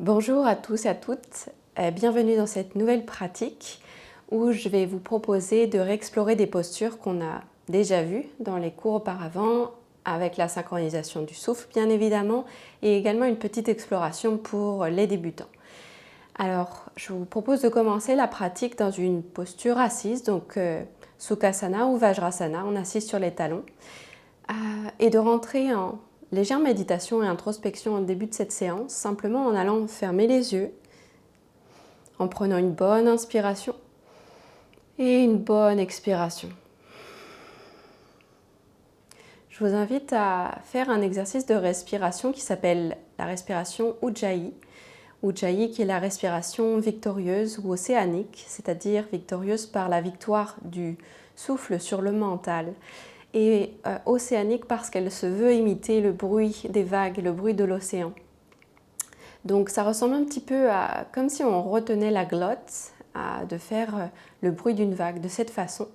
Bonjour à tous et à toutes, bienvenue dans cette nouvelle pratique où je vais vous proposer de réexplorer des postures qu'on a déjà vues dans les cours auparavant avec la synchronisation du souffle bien évidemment et également une petite exploration pour les débutants. Alors je vous propose de commencer la pratique dans une posture assise, donc Sukhasana ou Vajrasana, on assise sur les talons et de rentrer en légère méditation et introspection au début de cette séance, simplement en allant fermer les yeux, en prenant une bonne inspiration et une bonne expiration. Je vous invite à faire un exercice de respiration qui s'appelle la respiration Ujjayi. Ujjayi qui est la respiration victorieuse ou océanique, c'est-à-dire victorieuse par la victoire du souffle sur le mental. Et océanique parce qu'elle se veut imiter le bruit des vagues, le bruit de l'océan. Donc ça ressemble un petit peu à comme si on retenait la glotte, de faire le bruit d'une vague de cette façon.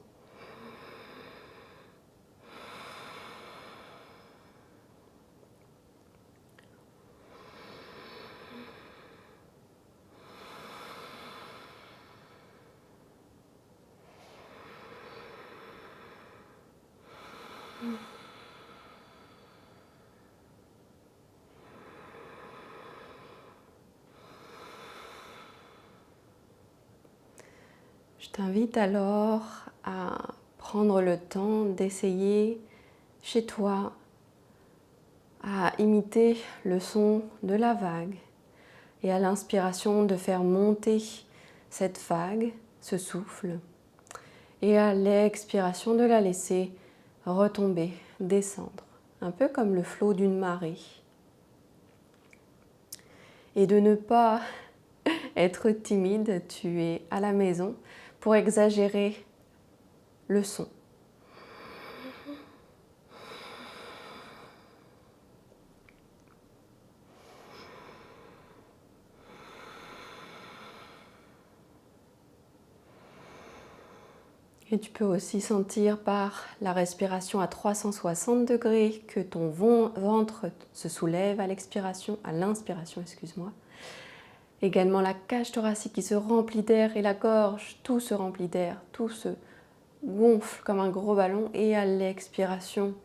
Je t'invite alors à prendre le temps d'essayer chez toi à imiter le son de la vague et à l'inspiration de faire monter cette vague, ce souffle, et à l'expiration de la laisser retomber, descendre, un peu comme le flot d'une marée. Et de ne pas être timide, tu es à la maison, pour exagérer le son. Et tu peux aussi sentir par la respiration à 360 degrés que ton ventre se soulève à l'expiration, à l'inspiration, excuse-moi. Également la cage thoracique qui se remplit d'air et la gorge, tout se remplit d'air, tout se gonfle comme un gros ballon et à l'expiration,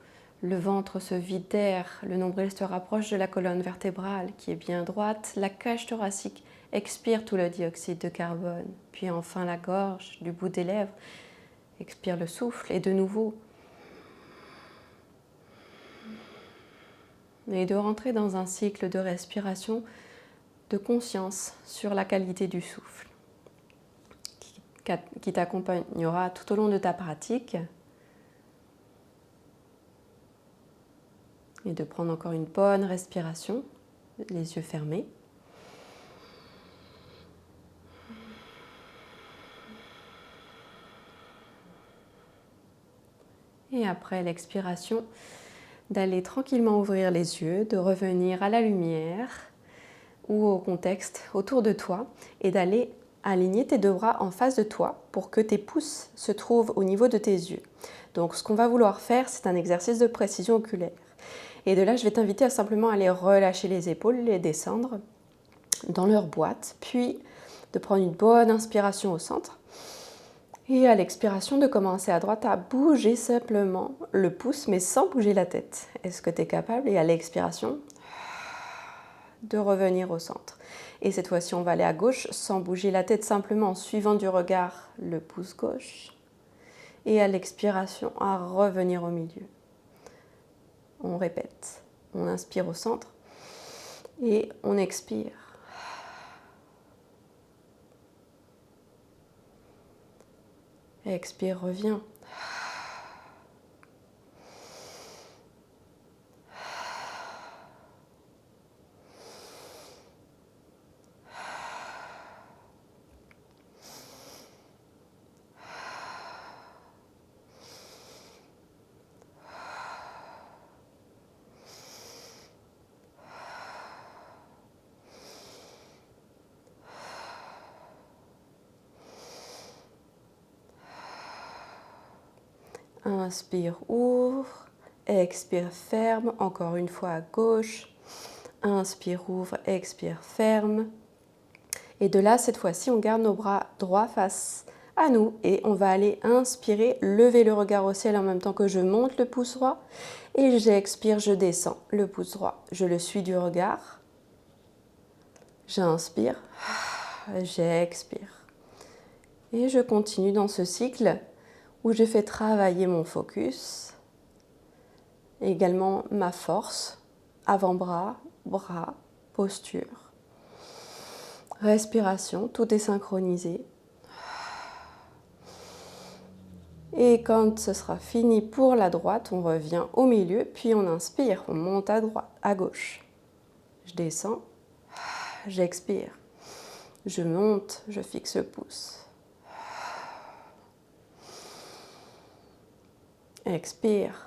le ventre se vide d'air, le nombril se rapproche de la colonne vertébrale qui est bien droite, la cage thoracique expire tout le dioxyde de carbone, puis enfin la gorge du bout des lèvres expire le souffle et de nouveau. Et de rentrer dans un cycle de respiration, de conscience sur la qualité du souffle qui t'accompagnera tout au long de ta pratique. Et de prendre encore une bonne respiration, les yeux fermés. Et après l'expiration, d'aller tranquillement ouvrir les yeux, de revenir à la lumière ou au contexte autour de toi et d'aller aligner tes deux bras en face de toi pour que tes pouces se trouvent au niveau de tes yeux. Donc ce qu'on va vouloir faire, c'est un exercice de précision oculaire. Et de là, je vais t'inviter à simplement aller relâcher les épaules, les descendre dans leur boîte, puis de prendre une bonne inspiration au centre. Et à l'expiration, de commencer à droite à bouger simplement le pouce, mais sans bouger la tête. Est-ce que tu es capable? Et à l'expiration, de revenir au centre. Et cette fois-ci, on va aller à gauche sans bouger la tête, simplement en suivant du regard le pouce gauche. Et à l'expiration, à revenir au milieu. On répète. On inspire au centre et on expire. Expire, reviens. Inspire, ouvre. Expire, ferme. Encore une fois à gauche. Inspire, ouvre, expire, ferme. Et de là, cette fois-ci, on garde nos bras droits face à nous et on va aller inspirer, lever le regard au ciel en même temps que je monte le pouce droit et j'expire, je descends le pouce droit. Je le suis du regard. J'inspire, j'expire. Et je continue dans ce cycle où je fais travailler mon focus, également ma force, avant-bras, bras, posture, respiration, tout est synchronisé. Et quand ce sera fini pour la droite, on revient au milieu, puis on inspire, on monte à droite, à gauche. Je descends, j'expire, je monte, je fixe le pouce. Expire.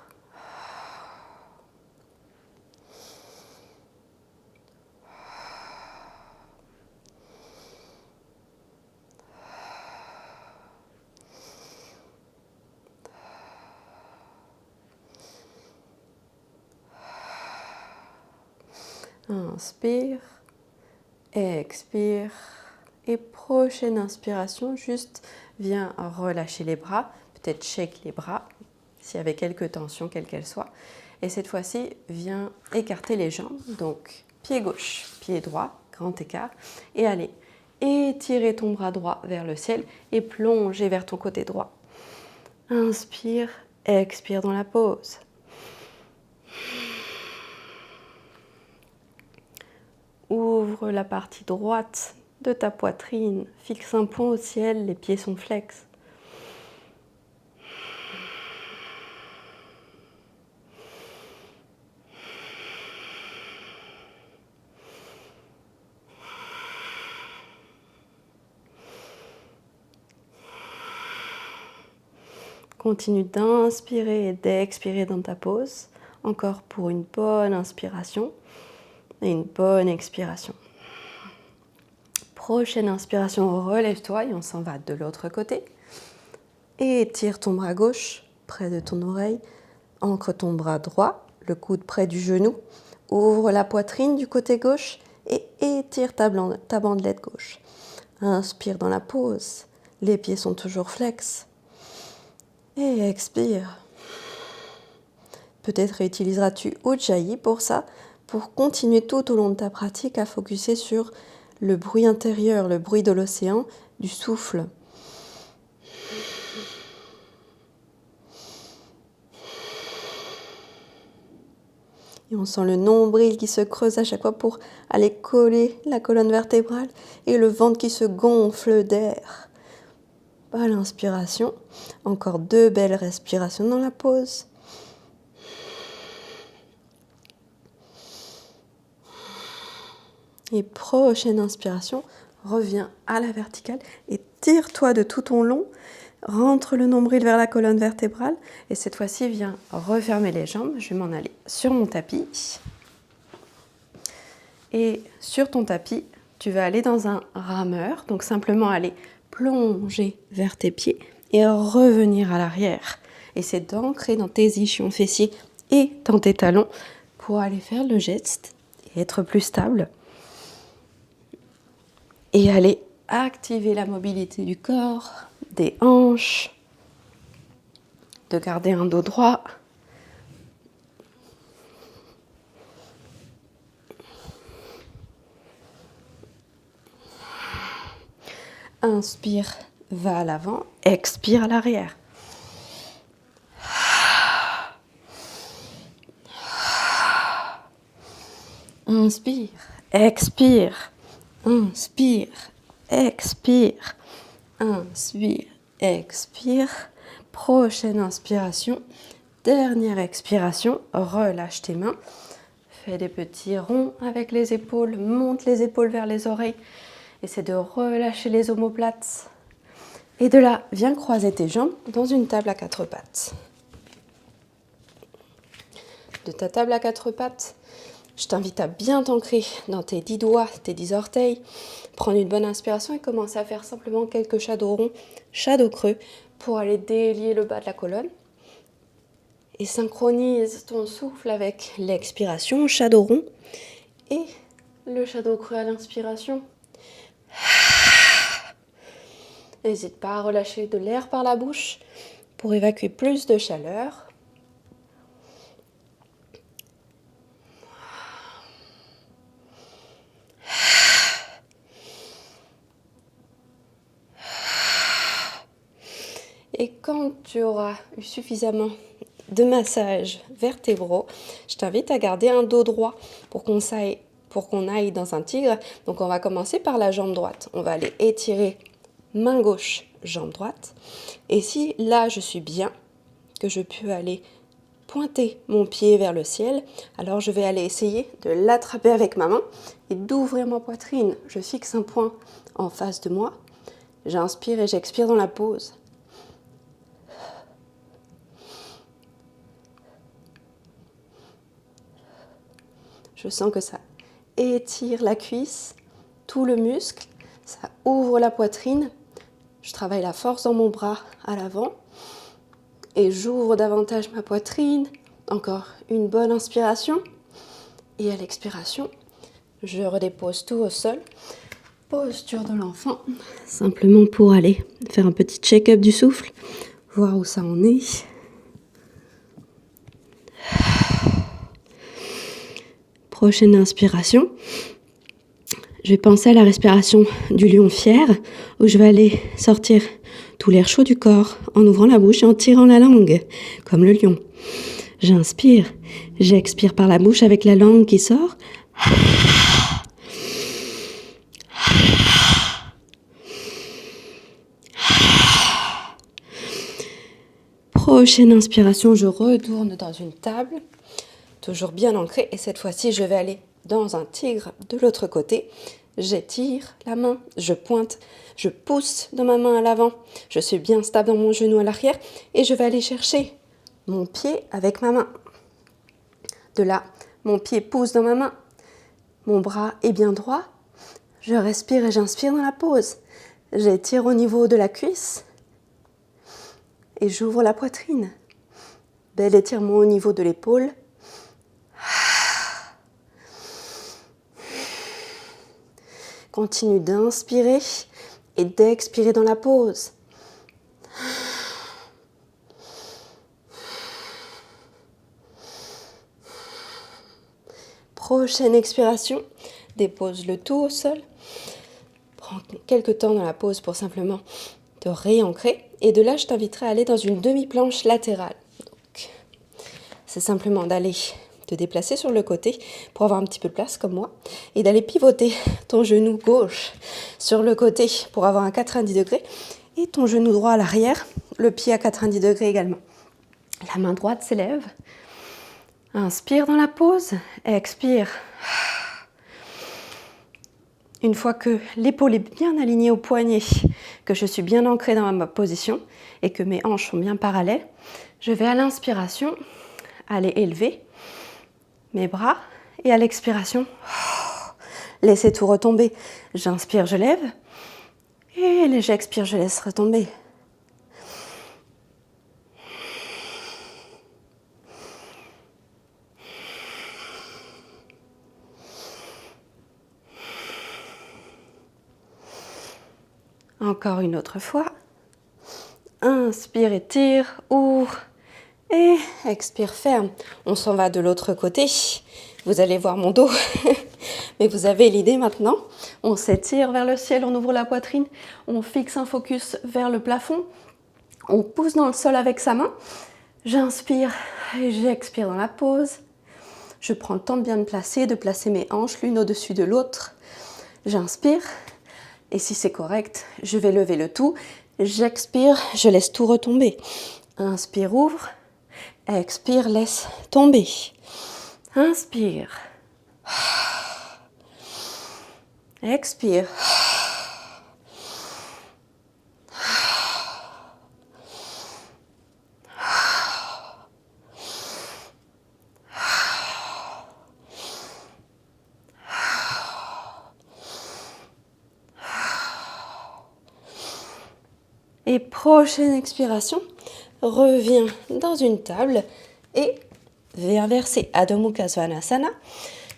Inspire, expire et prochaine inspiration, juste viens relâcher les bras, peut-être shake les bras s'il y avait quelques tensions, quelles qu'elles soient. Et cette fois-ci, viens écarter les jambes, donc pied gauche, pied droit, grand écart, et allez étirer ton bras droit vers le ciel et plonger vers ton côté droit. Inspire, expire dans la pause. Ouvre la partie droite de ta poitrine, fixe un point au ciel, les pieds sont flex. Continue d'inspirer et d'expirer dans ta pause, encore pour une bonne inspiration et une bonne expiration. Prochaine inspiration, relève-toi et on s'en va de l'autre côté. Et étire ton bras gauche près de ton oreille, ancre ton bras droit, le coude près du genou, ouvre la poitrine du côté gauche et étire ta bandelette gauche. Inspire dans la pause, les pieds sont toujours flex. Et expire. Peut-être utiliseras-tu Ujjayi pour ça, pour continuer tout au long de ta pratique à focuser sur le bruit intérieur, le bruit de l'océan, du souffle. Et on sent le nombril qui se creuse à chaque fois pour aller coller la colonne vertébrale et le ventre qui se gonfle d'air. À l'inspiration, encore 2 belles respirations dans la pause. Et prochaine inspiration, reviens à la verticale et tire-toi de tout ton long. Rentre le nombril vers la colonne vertébrale. Et cette fois-ci, viens refermer les jambes. Je vais m'en aller sur mon tapis. Et sur ton tapis, tu vas aller dans un rameur. Donc simplement aller plonger vers tes pieds et revenir à l'arrière. Et c'est d'ancrer dans tes ischions fessiers et dans tes talons pour aller faire le geste et être plus stable. Et aller activer la mobilité du corps, des hanches, de garder un dos droit. Inspire, va à l'avant, expire à l'arrière. Inspire, expire, inspire, expire, inspire, expire. Prochaine inspiration, dernière expiration, relâche tes mains. Fais des petits ronds avec les épaules, monte les épaules vers les oreilles. Essaie de relâcher les omoplates. Et de là, viens croiser tes jambes dans une table à 4 pattes. De ta table à 4 pattes, je t'invite à bien t'ancrer dans tes 10 doigts, tes 10 orteils. Prendre une bonne inspiration et commencer à faire simplement quelques shadows ronds, shadows creux pour aller délier le bas de la colonne. Et synchronise ton souffle avec l'expiration, shadow rond. Et le shadow creux à l'inspiration. N'hésite pas à relâcher de l'air par la bouche pour évacuer plus de chaleur. Et quand tu auras eu suffisamment de massages vertébraux, je t'invite à garder un dos droit pour qu'on aille dans un tigre. Donc on va commencer par la jambe droite. On va aller étirer main gauche, jambe droite. Et si là je suis bien, que je peux aller pointer mon pied vers le ciel, alors je vais aller essayer de l'attraper avec ma main et d'ouvrir ma poitrine. Je fixe un point en face de moi. J'inspire et j'expire dans la pose. Je sens que ça étire la cuisse, tout le muscle, ça ouvre la poitrine. Je travaille la force dans mon bras à l'avant et j'ouvre davantage ma poitrine. Encore une bonne inspiration. Et à l'expiration, je redépose tout au sol. Posture de l'enfant, simplement pour aller faire un petit check-up du souffle, voir où ça en est. Prochaine inspiration, je vais penser à la respiration du lion fier, où je vais aller sortir tout l'air chaud du corps en ouvrant la bouche et en tirant la langue, comme le lion. J'inspire, j'expire par la bouche avec la langue qui sort. Prochaine inspiration, je retourne dans une table, toujours bien ancrée, et cette fois-ci, je vais aller dans un tigre de l'autre côté. J'étire la main, je pointe, je pousse de ma main à l'avant, je suis bien stable dans mon genou à l'arrière, et je vais aller chercher mon pied avec ma main. De là, mon pied pousse dans ma main, mon bras est bien droit, je respire et j'inspire dans la pose. J'étire au niveau de la cuisse et j'ouvre la poitrine. Bel étirement au niveau de l'épaule. Continue d'inspirer et d'expirer dans la pose. Prochaine expiration, dépose le tout au sol. Prends quelques temps dans la pose pour simplement te réancrer. Et de là, je t'inviterai à aller dans une demi-planche latérale. C'est simplement d'aller te déplacer sur le côté pour avoir un petit peu de place comme moi et d'aller pivoter ton genou gauche sur le côté pour avoir un 90 degrés et ton genou droit à l'arrière, le pied à 90 degrés également. La main droite s'élève. Inspire dans la pose, expire. Une fois que l'épaule est bien alignée au poignet, que je suis bien ancrée dans ma position et que mes hanches sont bien parallèles, je vais à l'inspiration aller élever mes bras et à l'expiration, laisser tout retomber. J'inspire, je lève et j'expire, je laisse retomber. Encore une autre fois. Inspire, étire, ouvre et expire, ferme. On s'en va de l'autre côté. Vous allez voir mon dos, mais vous avez l'idée maintenant. On s'étire vers le ciel, on ouvre la poitrine, on fixe un focus vers le plafond, on pousse dans le sol avec sa main. J'inspire et j'expire dans la pose. Je prends le temps de bien me placer, de placer mes hanches l'une au-dessus de l'autre. J'inspire. Et si c'est correct, je vais lever le tout. J'expire, je laisse tout retomber. Inspire, ouvre. Expire, laisse tomber. Inspire. Expire. Et prochaine expiration, reviens dans une table et viens verser Adho Mukha Svanasana.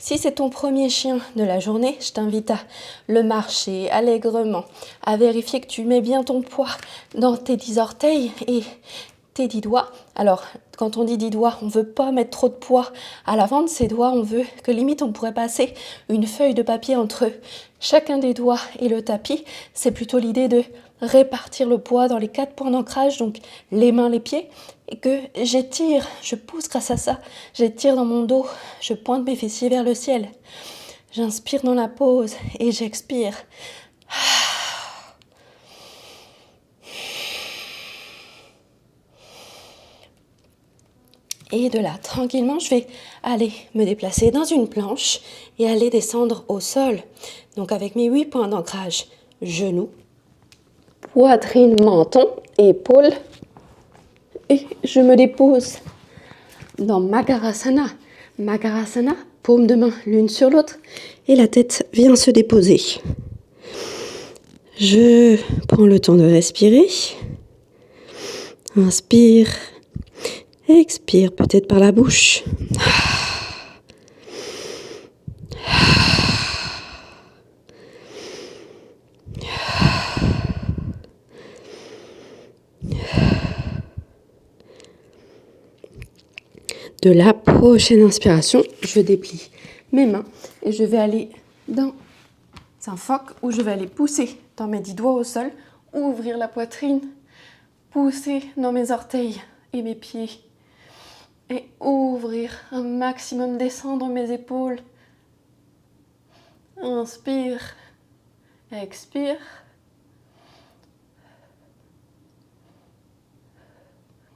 Si c'est ton premier chien de la journée, je t'invite à le marcher allègrement, à vérifier que tu mets bien ton poids dans tes 10 orteils et tes 10 doigts. Alors, quand on dit 10 doigts, on ne veut pas mettre trop de poids à l'avant de ses doigts. On veut que limite on pourrait passer une feuille de papier entre chacun des doigts et le tapis. C'est plutôt l'idée de répartir le poids dans les 4 points d'ancrage, donc les mains, les pieds, et que j'étire, je pousse grâce à ça, j'étire dans mon dos, je pointe mes fessiers vers le ciel. J'inspire dans la pause et j'expire. Et de là, tranquillement, je vais aller me déplacer dans une planche et aller descendre au sol. Donc avec mes 8 points d'ancrage, genoux, poitrine, menton, épaules. Et je me dépose dans Magarasana. Magarasana, paume de main l'une sur l'autre. Et la tête vient se déposer. Je prends le temps de respirer. Inspire. Expire peut-être par la bouche. De la prochaine inspiration, je déplie mes mains et je vais aller dans un phoque où je vais aller pousser dans mes 10 doigts au sol, ouvrir la poitrine, pousser dans mes orteils et mes pieds et ouvrir un maximum, descendre mes épaules. Inspire, expire.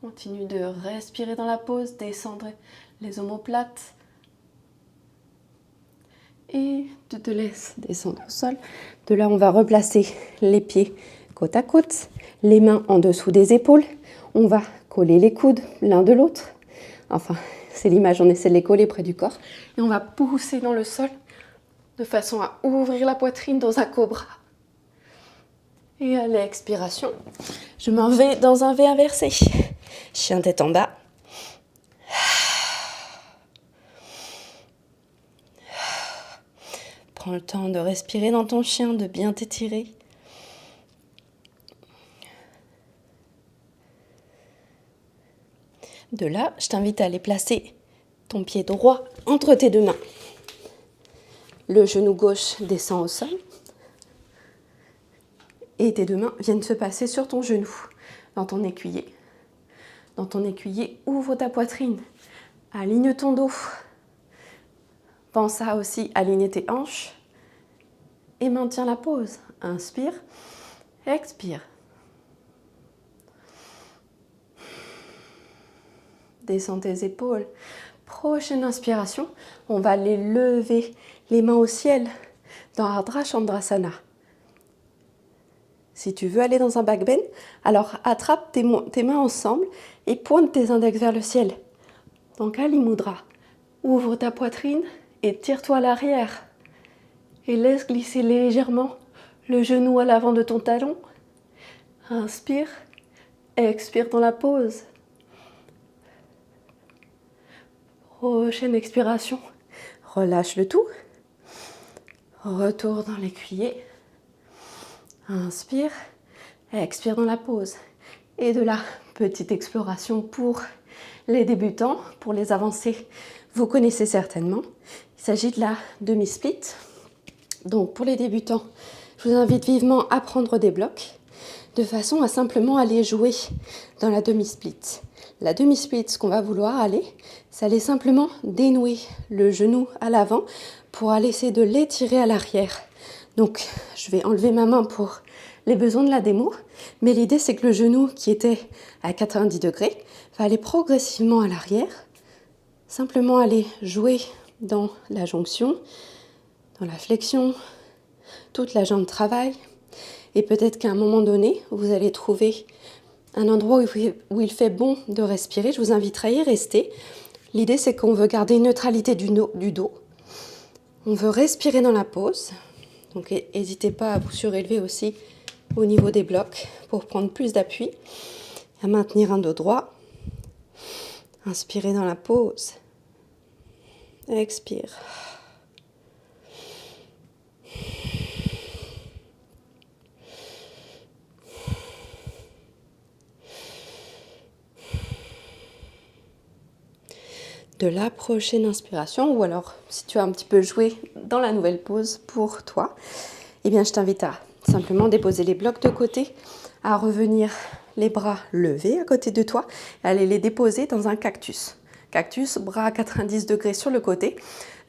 Continue de respirer dans la pause, descendre les omoplates. Et tu te laisses descendre au sol. De là, on va replacer les pieds côte à côte, les mains en dessous des épaules. On va coller les coudes l'un de l'autre. Enfin, c'est l'image, on essaie de les coller près du corps. Et on va pousser dans le sol de façon à ouvrir la poitrine dans un cobra. Et à l'expiration, je m'en vais dans un V inversé. Chien tête en bas. Prends le temps de respirer dans ton chien, de bien t'étirer. De là, je t'invite à aller placer ton pied droit entre tes 2 mains. Le genou gauche descend au sol. Et tes 2 mains viennent se passer sur ton genou, dans ton écuyer. Dans ton écuyer, ouvre ta poitrine, aligne ton dos. Pense à aussi aligner tes hanches et maintiens la pause. Inspire, expire. Descends tes épaules. Prochaine inspiration, on va aller lever les mains au ciel dans Ardha Chandrasana. Si tu veux aller dans un back bend, alors attrape tes mains ensemble et pointe tes index vers le ciel. Donc Ali Mudra, ouvre ta poitrine et tire-toi à l'arrière. Et laisse glisser légèrement le genou à l'avant de ton talon. Inspire, expire dans la pause. Prochaine expiration, relâche le tout. Retour dans l'écuyer. Inspire, expire dans la pause. Et de là, petite exploration pour les débutants, pour les avancés, vous connaissez certainement. Il s'agit de la demi-split. Donc pour les débutants, je vous invite vivement à prendre des blocs de façon à simplement aller jouer dans la demi-split. La demi-split, ce qu'on va vouloir aller, c'est aller simplement dénouer le genou à l'avant pour aller essayer de l'étirer à l'arrière. Donc je vais enlever ma main pour les besoins de la démo, mais l'idée c'est que le genou qui était à 90 degrés va aller progressivement à l'arrière, simplement aller jouer dans la jonction, dans la flexion, toute la jambe travaille, et peut-être qu'à un moment donné, vous allez trouver un endroit où il fait bon de respirer. Je vous inviterai à y rester. L'idée, c'est qu'on veut garder une neutralité du dos. On veut respirer dans la pause. Donc, n'hésitez pas à vous surélever aussi au niveau des blocs pour prendre plus d'appui. À maintenir un dos droit. Inspirez dans la pause. Expire. de la prochaine inspiration, ou alors si tu as un petit peu joué dans la nouvelle pose pour toi, eh bien je t'invite à simplement déposer les blocs de côté, à revenir les bras levés à côté de toi, et aller les déposer dans un cactus. Cactus, bras à 90 degrés sur le côté.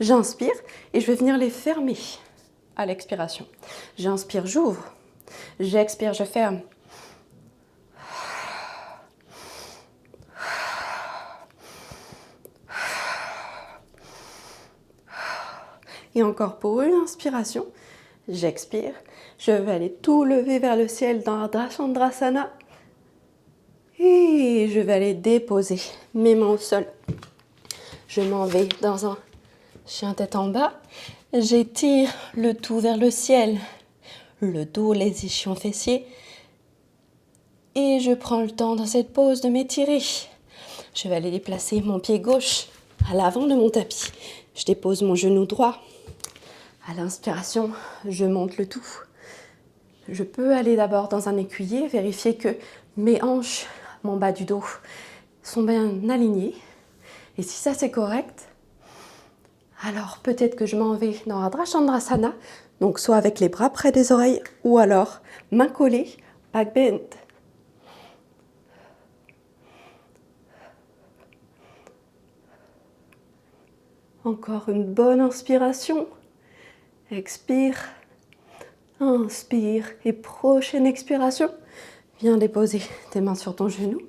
J'inspire et je vais venir les fermer à l'expiration. J'inspire, j'ouvre. J'expire, je ferme. Et encore pour une inspiration, j'expire. Je vais aller tout lever vers le ciel dans Ardha Chandrasana. Et je vais aller déposer mes mains au sol. Je m'en vais dans un chien tête en bas. J'étire le tout vers le ciel. Le dos, les ischions fessiers. Et je prends le temps dans cette pose de m'étirer. Je vais aller déplacer mon pied gauche à l'avant de mon tapis. Je dépose mon genou droit. À l'inspiration, je monte le tout. Je peux aller d'abord dans un écuyer, vérifier que mes hanches, mon bas du dos, sont bien alignées. Et si ça c'est correct, alors peut-être que je m'en vais dans Ardha Chandrasana, donc soit avec les bras près des oreilles, ou alors mains collées, back bend. Encore une bonne inspiration. Expire. Inspire. Et prochaine expiration. Viens déposer tes mains sur ton genou.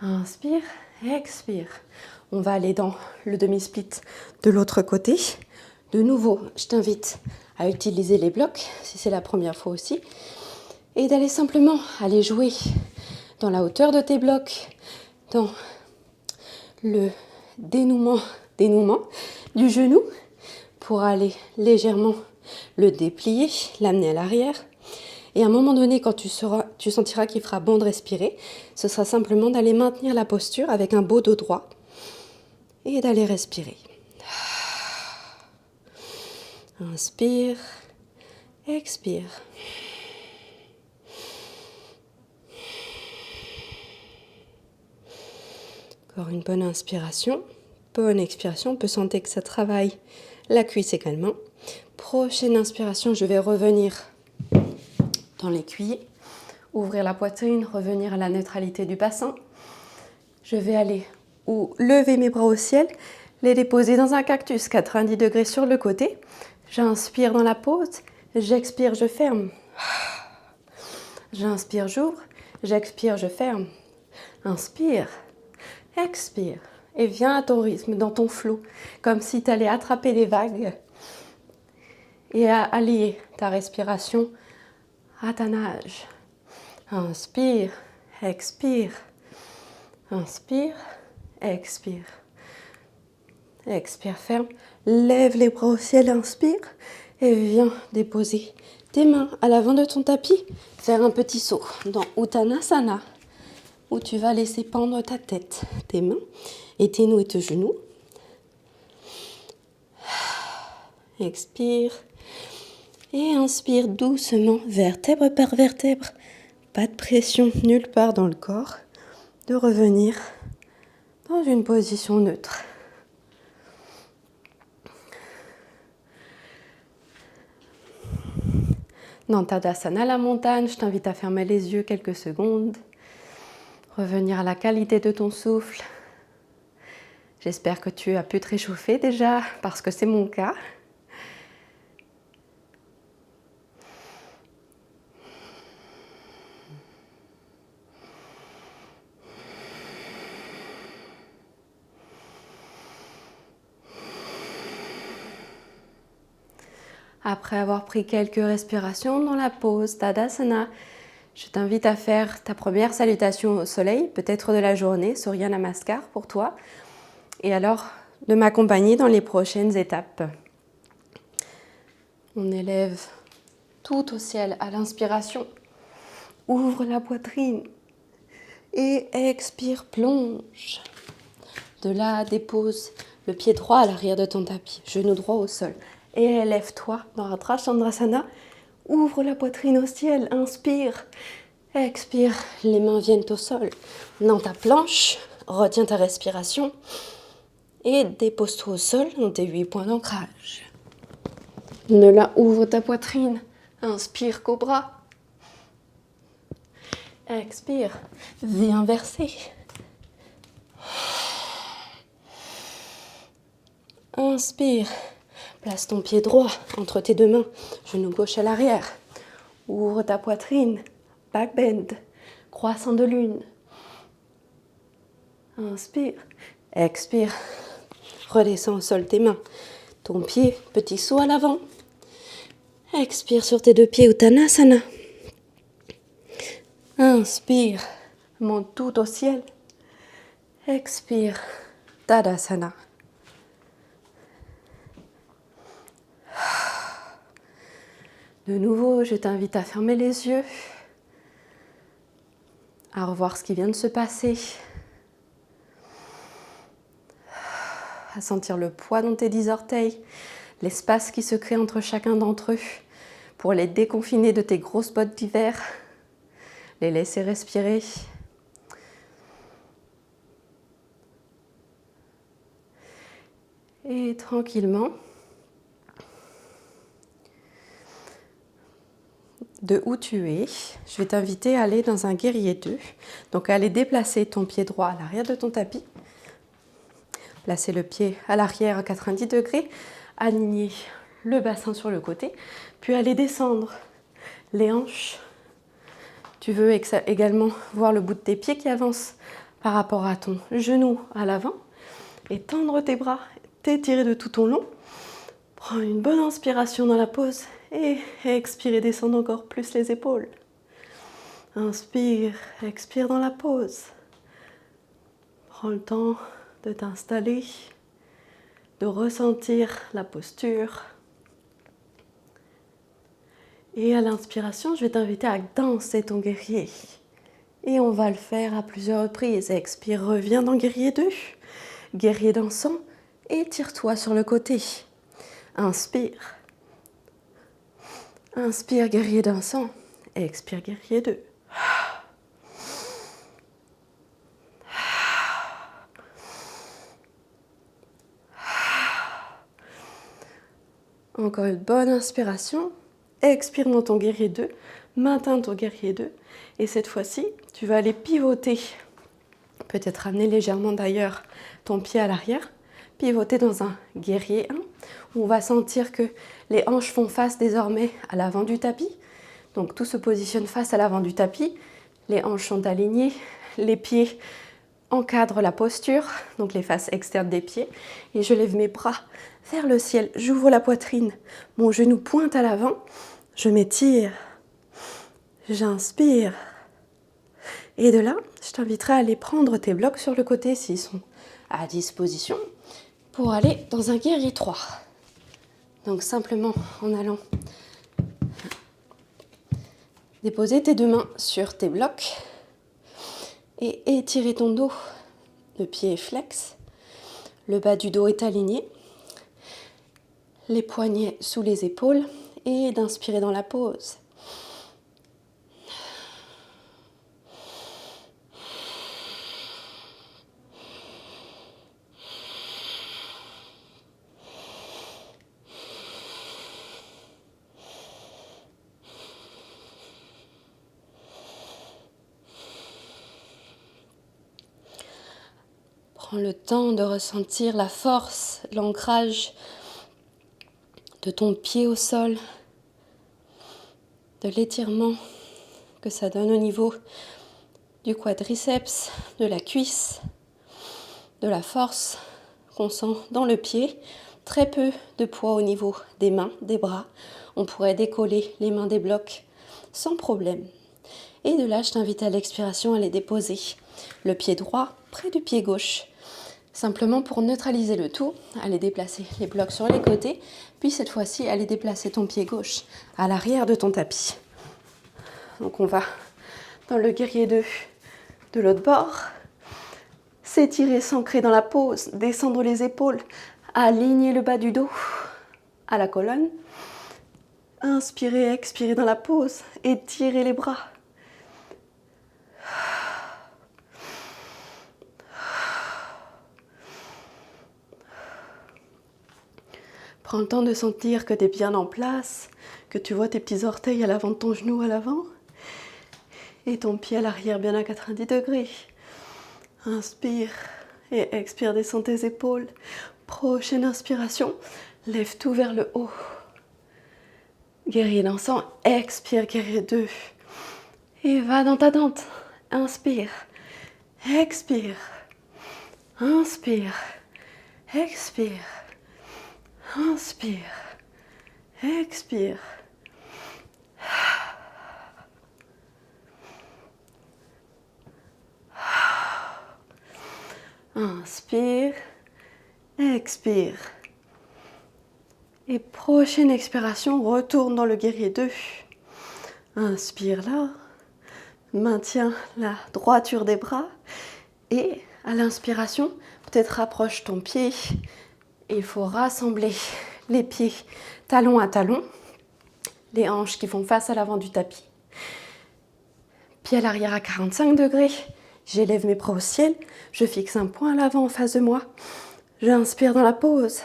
Inspire. Expire. On va aller dans le demi-split de l'autre côté. De nouveau, je t'invite à utiliser les blocs, si c'est la première fois aussi. Et d'aller simplement aller jouer dans la hauteur de tes blocs, dans le dénouement du genou pour aller légèrement le déplier, l'amener à l'arrière. Et à un moment donné, quand tu sentiras qu'il fera bon de respirer, ce sera simplement d'aller maintenir la posture avec un beau dos droit et d'aller respirer. Inspire, expire. Encore une bonne inspiration. Bonne expiration, on peut sentir que ça travaille la cuisse également. Prochaine inspiration, je vais revenir dans l'écuyer, ouvrir la poitrine, revenir à la neutralité du bassin. Je vais aller ou lever mes bras au ciel, les déposer dans un cactus 90 degrés sur le côté. J'inspire dans la pose, j'expire, je ferme. J'inspire, j'ouvre, j'expire, je ferme. Inspire, expire. Et viens à ton rythme, dans ton flot, comme si tu allais attraper les vagues et à allier ta respiration à ta nage. Inspire, expire. Inspire, expire. Expire, ferme. Lève les bras au ciel, inspire. Et viens déposer tes mains à l'avant de ton tapis. Faire un petit saut dans Uttanasana, où tu vas laisser pendre ta tête, tes mains et tes noues et tes genoux. Expire. Et inspire doucement, vertèbre par vertèbre. Pas de pression nulle part dans le corps. De revenir dans une position neutre. Dans Tadasana, la montagne, je t'invite à fermer les yeux quelques secondes. Revenir à la qualité de ton souffle. J'espère que tu as pu te réchauffer déjà, parce que c'est mon cas. Après avoir pris quelques respirations dans la pose Tadasana, je t'invite à faire ta première salutation au soleil, peut-être de la journée, Surya Namaskar pour toi, et alors de m'accompagner dans les prochaines étapes. On élève tout au ciel à l'inspiration, ouvre la poitrine et expire, plonge. De là, dépose le pied droit à l'arrière de ton tapis, genou droit au sol. Et élève-toi dans Ardha Chandrasana. Ouvre la poitrine au ciel. Inspire. Expire. Les mains viennent au sol. Dans ta planche, retiens ta respiration. Et dépose-toi au sol dans tes 8 points d'ancrage. De là, ouvre ta poitrine. Inspire, cobra. Expire, vie inversée. Inspire, place ton pied droit entre tes deux mains, genou gauche à l'arrière. Ouvre ta poitrine, back bend, croissant de lune. Inspire, expire, redescends au sol tes mains. Ton pied, petit saut à l'avant. Expire sur tes deux pieds, Uttanasana. Inspire, monte tout au ciel. Expire, Tadasana. De nouveau, je t'invite à fermer les yeux, à revoir ce qui vient de se passer, à sentir le poids dans tes 10 orteils, l'espace qui se crée entre chacun d'entre eux pour les déconfiner de tes grosses bottes d'hiver, les laisser respirer. Et tranquillement, de où tu es, je vais t'inviter à aller dans un guerrier 2. Donc à aller déplacer ton pied droit à l'arrière de ton tapis. Placer le pied à l'arrière à 90 degrés. Aligner le bassin sur le côté. Puis aller descendre les hanches. Tu veux également voir le bout de tes pieds qui avance par rapport à ton genou à l'avant. Et tendre tes bras, t'étirer de tout ton long. Prends une bonne inspiration dans la pause. Et expire, descendre encore plus les épaules. Inspire, expire dans la pause. Prends le temps de t'installer, de ressentir la posture. Et à l'inspiration, je vais t'inviter à danser ton guerrier. Et on va le faire à plusieurs reprises. Expire, reviens dans guerrier 2. Guerrier dansant, étire-toi sur le côté. Inspire. Inspire, guerrier dansant. Expire, guerrier 2. Encore une bonne inspiration. Expire dans ton guerrier 2. Maintiens ton guerrier 2. Et cette fois-ci, tu vas aller pivoter. Peut-être amener légèrement d'ailleurs ton pied à l'arrière. Pivoter dans un guerrier 1. Où on va sentir que les hanches font face désormais à l'avant du tapis. Donc tout se positionne face à l'avant du tapis. Les hanches sont alignées. Les pieds encadrent la posture. Donc les faces externes des pieds. Et je lève mes bras vers le ciel. J'ouvre la poitrine. Mon genou pointe à l'avant. Je m'étire. J'inspire. Et de là, je t'inviterai à aller prendre tes blocs sur le côté s'ils sont à disposition pour aller dans un guerrier 3. Donc simplement en allant déposer tes deux mains sur tes blocs et étirer ton dos. Le pied est flex, le bas du dos est aligné, les poignets sous les épaules et d'inspirer dans la pause. Prends le temps de ressentir la force, l'ancrage de ton pied au sol, de l'étirement que ça donne au niveau du quadriceps, de la cuisse, de la force qu'on sent dans le pied. Très peu de poids au niveau des mains, des bras. On pourrait décoller les mains des blocs sans problème. Et de là, je t'invite à l'expiration à les déposer. Le pied droit près du pied gauche. Simplement pour neutraliser le tout, aller déplacer les blocs sur les côtés, puis cette fois-ci, aller déplacer ton pied gauche à l'arrière de ton tapis. Donc on va dans le guerrier 2 de l'autre bord. S'étirer, s'ancrer dans la pose, descendre les épaules, aligner le bas du dos à la colonne. Inspirer, expirer dans la pose, étirer les bras. Prends le temps de sentir que tu es bien en place, que tu vois tes petits orteils à l'avant de ton genou à l'avant et ton pied à l'arrière bien à 90 degrés. Inspire et expire, descends tes épaules. Prochaine inspiration, lève tout vers le haut. Guerrier dansant, expire, guerrier 2. Et va dans ta tente. Inspire, expire, inspire, expire, inspire, expire. Inspire, expire. Et prochaine expiration, retourne dans le guerrier 2. Inspire là. Maintiens la droiture des bras. Et à l'inspiration, peut-être rapproche ton pied. Il faut rassembler les pieds talon à talon. Les hanches qui font face à l'avant du tapis. Pied à l'arrière à 45 degrés. J'élève mes bras au ciel. Je fixe un point à l'avant en face de moi. J'inspire dans la pause.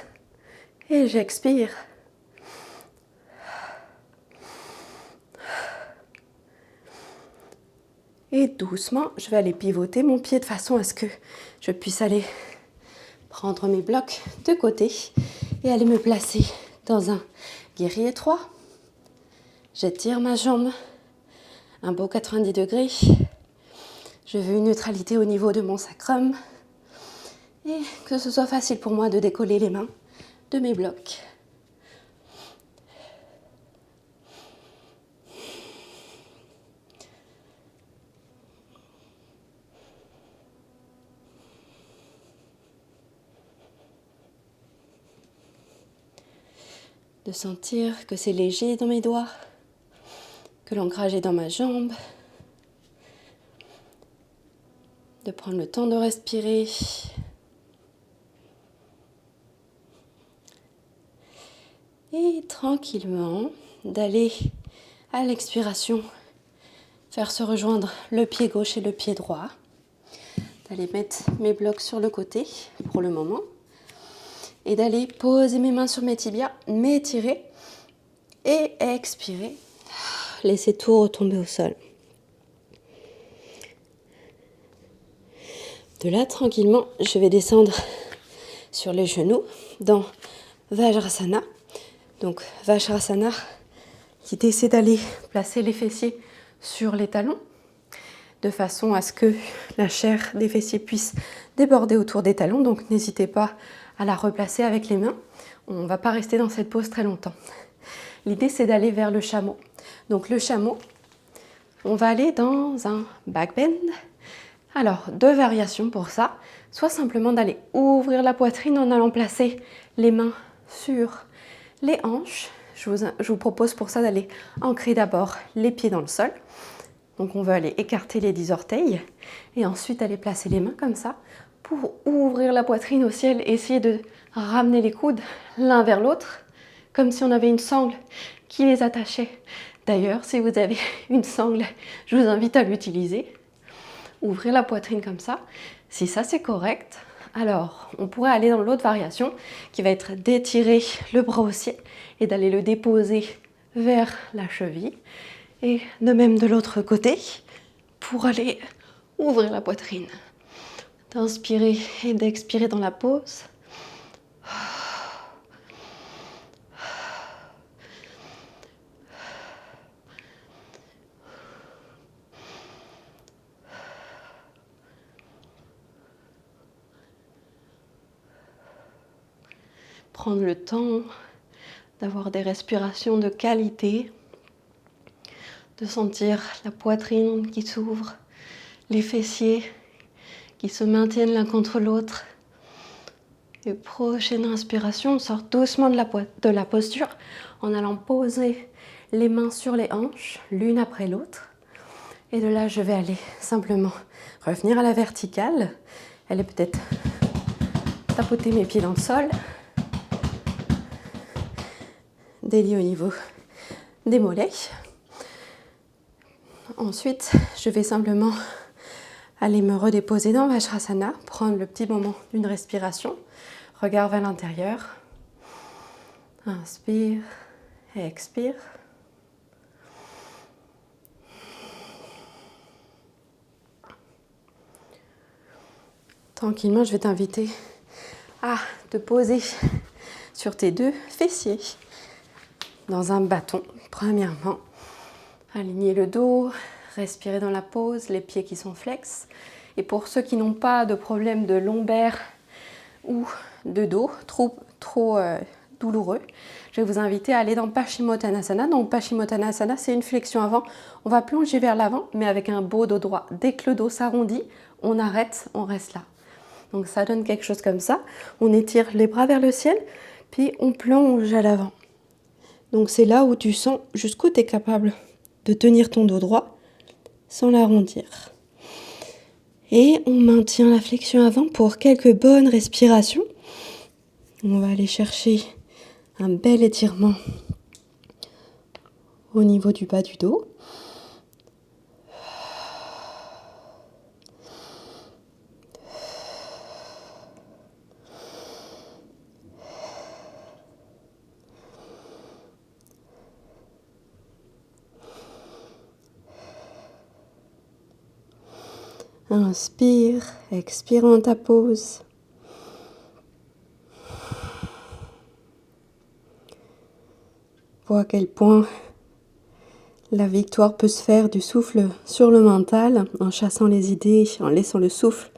Et j'expire. Et doucement, je vais aller pivoter mon pied de façon à ce que je puisse aller prendre mes blocs de côté et aller me placer dans un guerrier 3. J'étire ma jambe, un beau 90 degrés. Je veux une neutralité au niveau de mon sacrum et que ce soit facile pour moi de décoller les mains de mes blocs. De sentir que c'est léger dans mes doigts, que l'ancrage est dans ma jambe. De prendre le temps de respirer. Et tranquillement, d'aller à l'expiration, faire se rejoindre le pied gauche et le pied droit. D'aller mettre mes blocs sur le côté pour le moment. Et d'aller poser mes mains sur mes tibias, m'étirer et expirer. Laisser tout retomber au sol. De là, tranquillement, je vais descendre sur les genoux dans Vajrasana. Donc, Vajrasana, l'idée c'est d'aller placer les fessiers sur les talons de façon à ce que la chair des fessiers puisse déborder autour des talons. Donc, n'hésitez pas à la replacer avec les mains. On ne va pas rester dans cette pose très longtemps. L'idée c'est d'aller vers le chameau. Donc, le chameau, on va aller dans un back bend. Alors, 2 variations pour ça. Soit simplement d'aller ouvrir la poitrine en allant placer les mains sur les hanches. Je vous propose pour ça d'aller ancrer d'abord les pieds dans le sol. Donc, on va aller écarter les 10 orteils et ensuite aller placer les mains comme ça pour ouvrir la poitrine au ciel et essayer de ramener les coudes l'un vers l'autre comme si on avait une sangle qui les attachait. D'ailleurs, si vous avez une sangle, je vous invite à l'utiliser. Ouvrir la poitrine comme ça. Si ça c'est correct, alors on pourrait aller dans l'autre variation qui va être d'étirer le bras au ciel et d'aller le déposer vers la cheville. Et de même de l'autre côté pour aller ouvrir la poitrine. D'inspirer et d'expirer dans la pause. Prendre le temps d'avoir des respirations de qualité, de sentir la poitrine qui s'ouvre, les fessiers qui se maintiennent l'un contre l'autre. Et prochaine inspiration, on sort doucement de la posture en allant poser les mains sur les hanches, l'une après l'autre. Et de là, je vais aller simplement revenir à la verticale. Elle est peut-être tapoter mes pieds dans le sol. Délier au niveau des mollets. Ensuite, je vais simplement aller me redéposer dans Vajrasana, prendre le petit moment d'une respiration, regard vers l'intérieur, Inspire, expire. Tranquillement, je vais t'inviter à te poser sur tes deux fessiers dans un bâton. Premièrement, aligner le dos, respirer dans la pose, les pieds qui sont flex. Et pour ceux qui n'ont pas de problème de lombaire ou de dos trop douloureux, je vais vous inviter à aller dans Paschimottanasana. Donc Paschimottanasana, c'est une flexion avant. On va plonger vers l'avant, mais avec un beau dos droit. Dès que le dos s'arrondit, on arrête, on reste là. Donc ça donne quelque chose comme ça. On étire les bras vers le ciel, puis on plonge à l'avant. Donc c'est là où tu sens jusqu'où tu es capable de tenir ton dos droit sans l'arrondir. Et on maintient la flexion avant pour quelques bonnes respirations. On va aller chercher un bel étirement au niveau du bas du dos. Inspire, expire dans ta pause. Vois à quel point la victoire peut se faire du souffle sur le mental, en chassant les idées, en laissant le souffle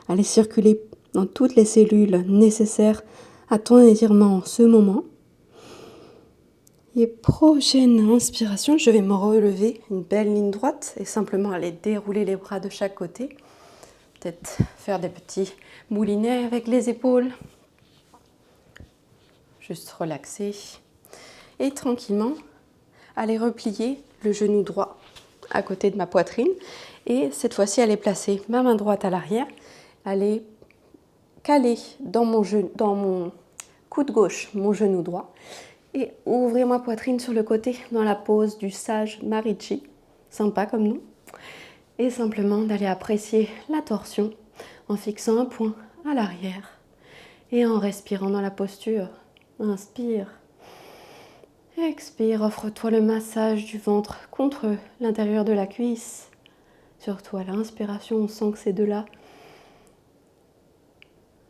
aller circuler dans toutes les cellules nécessaires à ton étirement en ce moment. Et prochaine inspiration, je vais me relever une belle ligne droite et simplement aller dérouler les bras de chaque côté. Peut-être faire des petits moulinets avec les épaules. Juste relaxer. Et tranquillement, aller replier le genou droit à côté de ma poitrine. Et cette fois-ci, aller placer ma main droite à l'arrière. Aller caler dans mon coude gauche mon genou droit. Et ouvrir ma poitrine sur le côté dans la pose du sage Marichi. Sympa comme nous. Et simplement d'aller apprécier la torsion en fixant un point à l'arrière et en respirant dans la posture. Inspire. Expire, offre-toi le massage du ventre contre l'intérieur de la cuisse. Surtout à l'inspiration, on sent que ces deux-là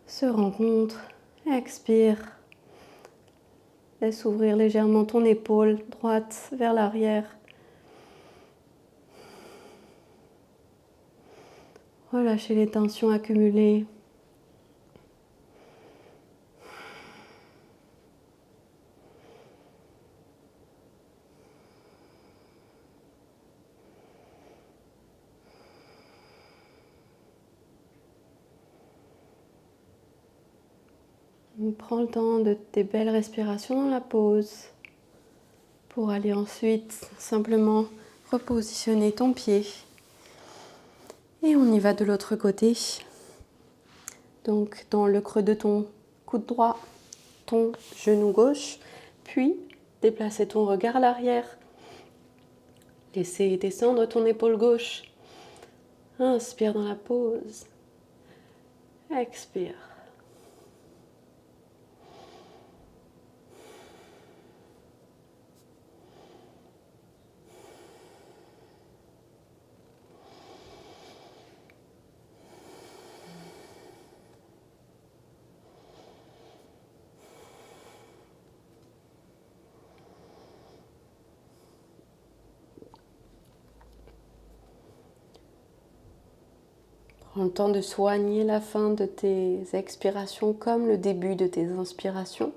se rencontrent. Expire. Laisse ouvrir légèrement ton épaule droite vers l'arrière. Relâchez les tensions accumulées. Prends le temps de tes belles respirations dans la pause pour aller ensuite simplement repositionner ton pied. Et on y va de l'autre côté. Donc dans le creux de ton coude droit, ton genou gauche, puis déplacer ton regard à l'arrière. Laissez descendre ton épaule gauche. Inspire dans la pause. Expire. Prends le temps de soigner la fin de tes expirations comme le début de tes inspirations.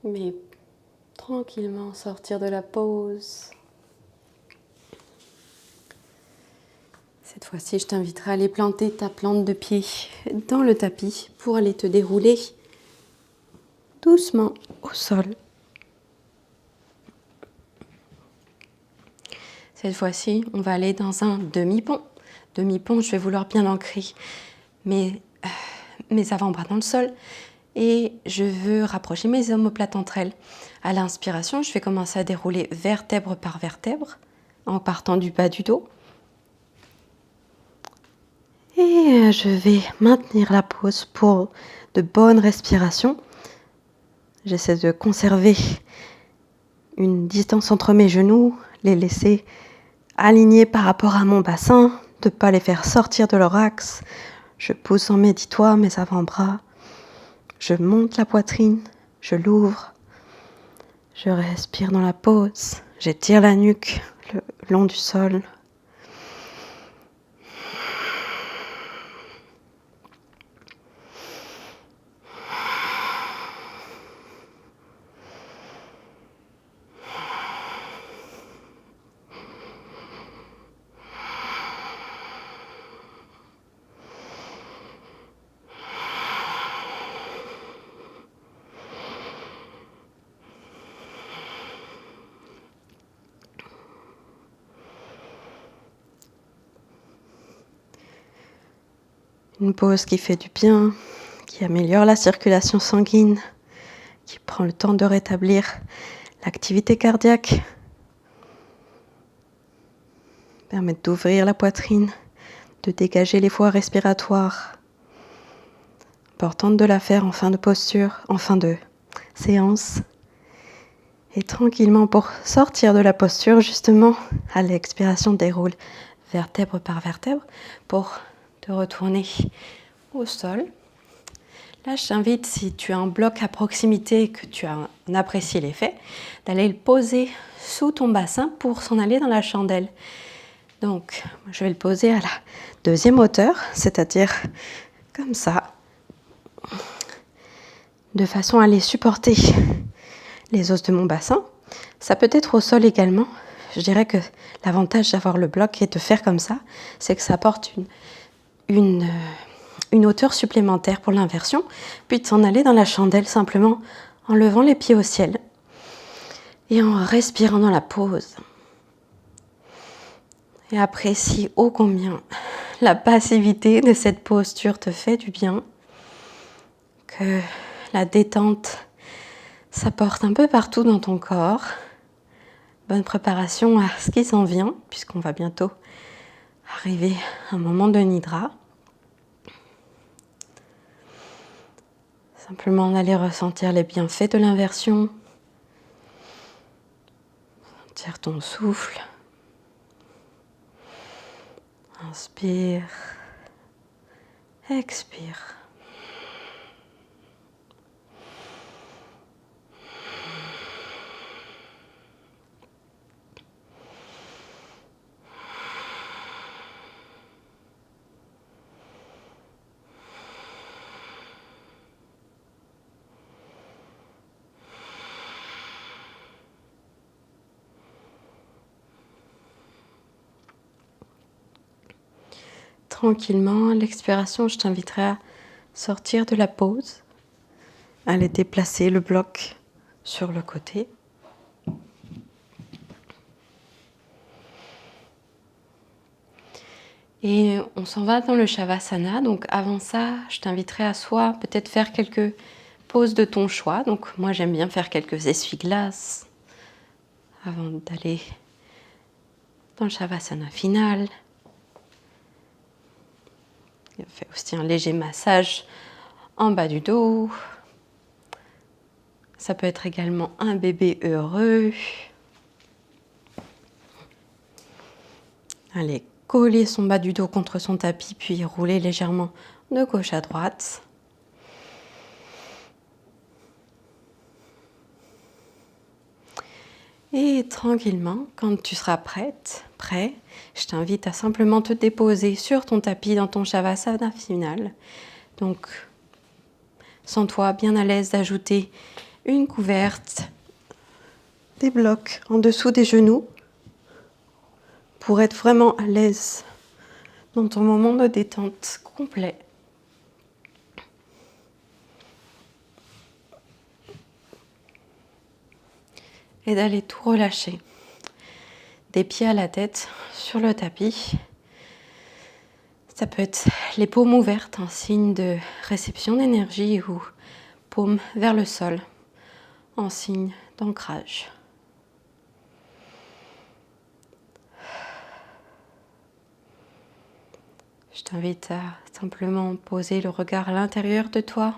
Mais tranquillement sortir de la pause. Cette fois-ci, je t'inviterai à aller planter ta plante de pied dans le tapis pour aller te dérouler doucement au sol. Cette fois-ci, on va aller dans un demi-pont. Demi-pont, je vais vouloir bien ancrer mes avant-bras dans le sol et je veux rapprocher mes omoplates entre elles. À l'inspiration, je vais commencer à dérouler vertèbre par vertèbre en partant du bas du dos. Et je vais maintenir la pause pour de bonnes respirations J'essaie de conserver une distance entre mes genoux, les laisser alignés par rapport à mon bassin, de ne pas les faire sortir de leur axe. Je pousse en méditois mes avant-bras, je monte la poitrine, je l'ouvre, je respire dans la pose, j'étire la nuque le long du sol. Une pause qui fait du bien, qui améliore la circulation sanguine, qui prend le temps de rétablir l'activité cardiaque, permet d'ouvrir la poitrine, de dégager les voies respiratoires. Important de la faire en fin de posture, en fin de séance. Et tranquillement, pour sortir de la posture, justement, à l'expiration, déroule vertèbre par vertèbre pour te retourner au sol. Là, je t'invite, si tu as un bloc à proximité et que tu as apprécié l'effet, d'aller le poser sous ton bassin pour s'en aller dans la chandelle. Donc, je vais le poser à la deuxième hauteur, c'est-à-dire comme ça, de façon à aller supporter les os de mon bassin. Ça peut être au sol également. Je dirais que l'avantage d'avoir le bloc et de faire comme ça, c'est que ça apporte une hauteur supplémentaire pour l'inversion, puis de s'en aller dans la chandelle simplement en levant les pieds au ciel et en respirant dans la pause. Et apprécie ô combien la passivité de cette posture te fait du bien, que la détente s'apporte un peu partout dans ton corps. Bonne préparation à ce qui s'en vient, puisqu'on va bientôt arriver à un moment de nidra. Simplement d'aller ressentir les bienfaits de l'inversion. Sentir ton souffle. Inspire. Expire. Tranquillement, à l'expiration, je t'inviterai à sortir de la pause, à aller déplacer le bloc sur le côté. Et on s'en va dans le Shavasana. Donc avant ça, je t'inviterai à soit peut-être faire quelques poses de ton choix. Donc moi, j'aime bien faire quelques essuie-glaces avant d'aller dans le Shavasana final. On fait aussi un léger massage en bas du dos. Ça peut être également un bébé heureux. Allez, coller son bas du dos contre son tapis, puis rouler légèrement de gauche à droite. Et tranquillement, quand tu seras prêt, je t'invite à simplement te déposer sur ton tapis dans ton Shavasana final. Donc, sens-toi bien à l'aise d'ajouter une couverte, des blocs en dessous des genoux pour être vraiment à l'aise dans ton moment de détente complet. Et d'aller tout relâcher. Des pieds à la tête sur le tapis. Ça peut être les paumes ouvertes en signe de réception d'énergie ou paumes vers le sol en signe d'ancrage. Je t'invite à simplement poser le regard à l'intérieur de toi.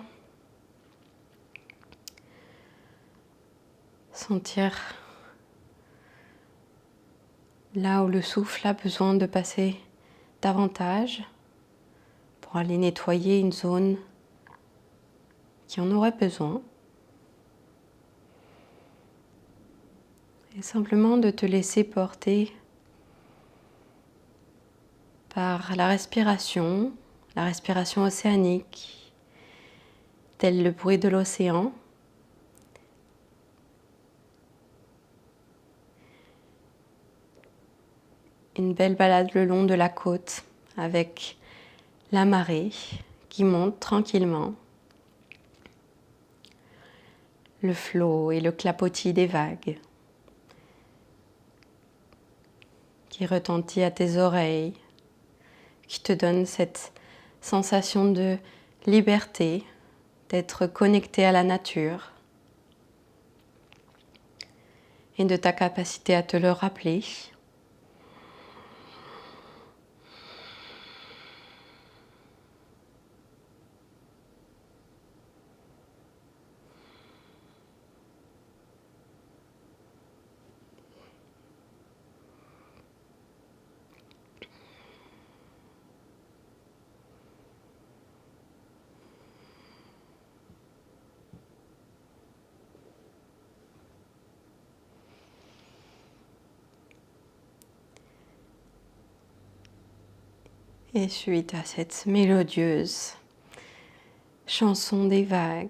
Sentir là où le souffle a besoin de passer davantage pour aller nettoyer une zone qui en aurait besoin. Et simplement de te laisser porter par la respiration océanique, tel le bruit de l'océan. Une belle balade le long de la côte avec la marée qui monte tranquillement, le flot et le clapotis des vagues qui retentit à tes oreilles, qui te donne cette sensation de liberté, d'être connecté à la nature et de ta capacité à te le rappeler. Et suite à cette mélodieuse chanson des vagues,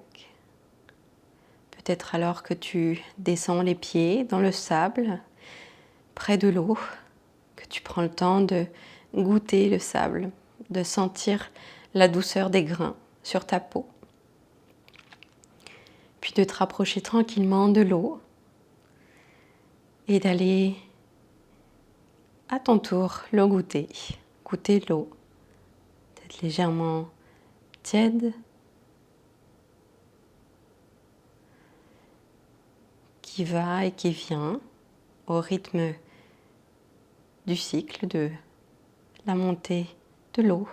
peut-être alors que tu descends les pieds dans le sable, près de l'eau, que tu prends le temps de goûter le sable, de sentir la douceur des grains sur ta peau, puis de te rapprocher tranquillement de l'eau et d'aller à ton tour l'eau goûter. Goûter l'eau, peut-être légèrement tiède, qui va et qui vient au rythme du cycle de la montée de l'eau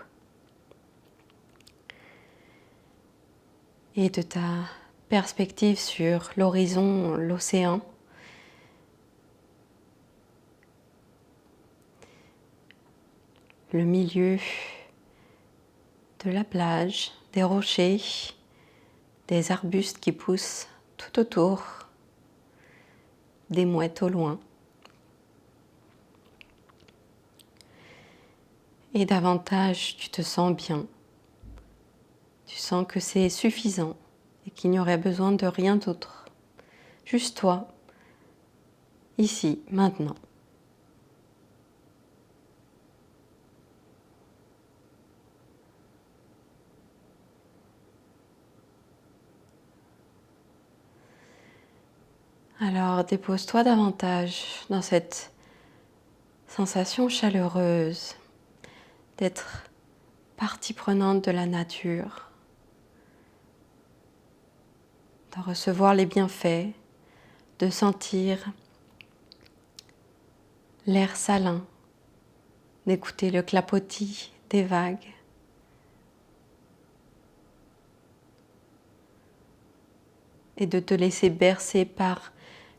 et de ta perspective sur l'horizon, l'océan. Le milieu de la plage, des rochers, des arbustes qui poussent tout autour, des mouettes au loin. Et davantage, tu te sens bien. Tu sens que c'est suffisant et qu'il n'y aurait besoin de rien d'autre. Juste toi, ici, maintenant. Alors dépose-toi davantage dans cette sensation chaleureuse d'être partie prenante de la nature, de recevoir les bienfaits, de sentir l'air salin, d'écouter le clapotis des vagues. Et de te laisser bercer par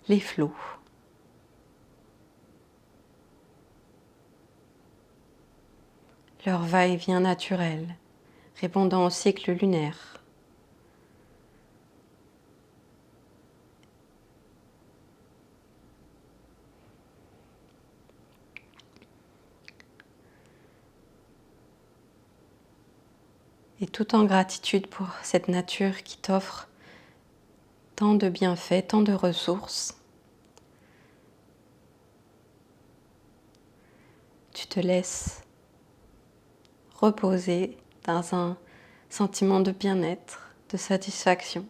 les flots. Leur va-et-vient naturel, répondant au cycle lunaire. Et tout en gratitude pour cette nature qui t'offre tant de bienfaits, tant de ressources. Tu te laisses reposer dans un sentiment de bien-être, de satisfaction.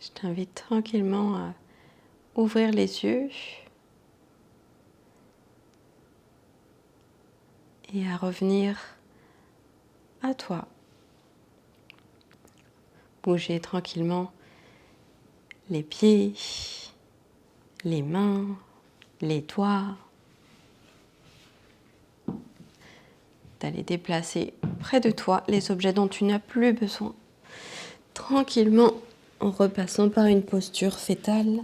Je t'invite tranquillement à ouvrir les yeux et à revenir à toi. Bouger tranquillement les pieds, les mains, les doigts. D'aller déplacer près de toi les objets dont tu n'as plus besoin. Tranquillement, en repassant par une posture fétale,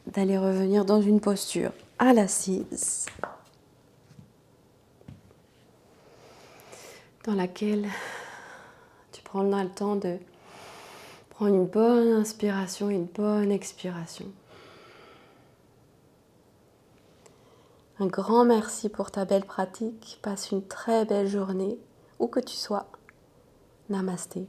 d'aller revenir dans une posture à l'assise, dans laquelle tu prendras le temps de prendre une bonne inspiration et une bonne expiration. Un grand merci pour ta belle pratique. Passe une très belle journée, où que tu sois. Namasté.